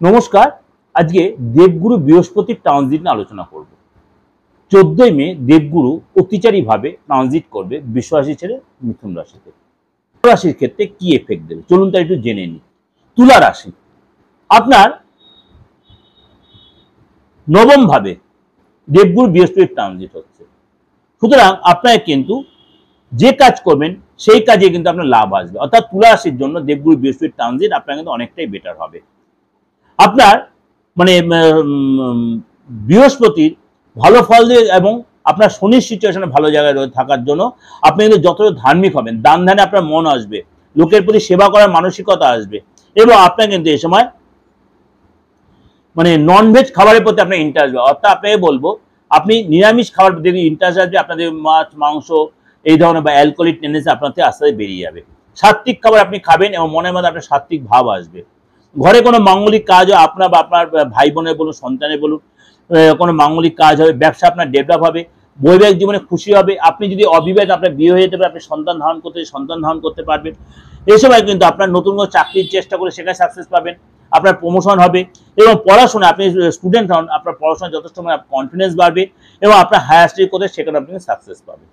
নমস্কার। আজকে দেবগুরু বৃহস্পতির ট্রানজিট নিয়ে আলোচনা করব। 14ই মে দেবগুরু অতিচারীভাবে ট্রানজিট করবে বৃষ রাশি ছেড়ে মিথুন রাশিতে। তুলা রাশির ক্ষেত্রে কি এফেক্ট দেবে চলুন তাই একটু জেনে নিই। তুলা রাশি আপনার নবম ভাবে দেবগুরু বৃহস্পতির ট্রানজিট হচ্ছে, সুতরাং আপনাকে কিন্তু যে কাজ করবেন সেই কাজে কিন্তু আপনার লাভ আসবে। অর্থাৎ তুলা রাশির জন্য দেবগুরু বৃহস্পতির ট্রানজিট আপনার কিন্তু অনেকটাই বেটার হবে। আপনার মানে বৃহস্পতির ভালো ফল দিয়ে এবং আপনার শনির সিচুয়েশনে ভালো জায়গায় থাকার জন্য আপনি কিন্তু যতটা ধার্মিক হবেন, দান ধ্যানে আপনার মন আসবে, লোকের প্রতি সেবা করার মানসিকতা আসবে এবং আপনার কিন্তু এই সময় মানে ননভেজ খাবারের প্রতি আপনার ইন্টারেস্ট আসবে। অর্থাৎ আপনাকে বলবো আপনি নিরামিষ খাবার প্রতি ইন্টারেস্ট আসবে, আপনাদের মাছ মাংস এই ধরনের বা অ্যালকোহলিক টেন্ডেন্সি আপনার থেকে আস্তে আস্তে বেরিয়ে যাবে। সাত্ত্বিক খাবার আপনি খাবেন এবং মনের মধ্যে আপনার সাত্ত্বিক ভাব আসবে। ঘরে কোনো মাঙ্গলিক কাজ হয়, আপনার বা আপনার ভাই বোনের বলুন, সন্তানের বলুন, কোনো মাঙ্গলিক কাজ হবে, ব্যবসা আপনার ডেভেলপ হবে, বৈবাহিক জীবনে খুশি হবে। আপনি যদি অবিবাহিত আপনার বিয়ে হয়ে যেতে পারে, আপনি সন্তান ধারণ করতে পারবেন। এই সময় কিন্তু আপনার নতুন কোনো চাকরির চেষ্টা করে সেখানে সাকসেস পাবেন, আপনার প্রমোশন হবে এবং পড়াশোনা আপনি স্টুডেন্ট হন, আপনার পড়াশোনায় যথেষ্ট কনফিডেন্স বাড়বে এবং আপনার হায়ার স্টাডি করতে সেখানে আপনি সাকসেস পাবেন।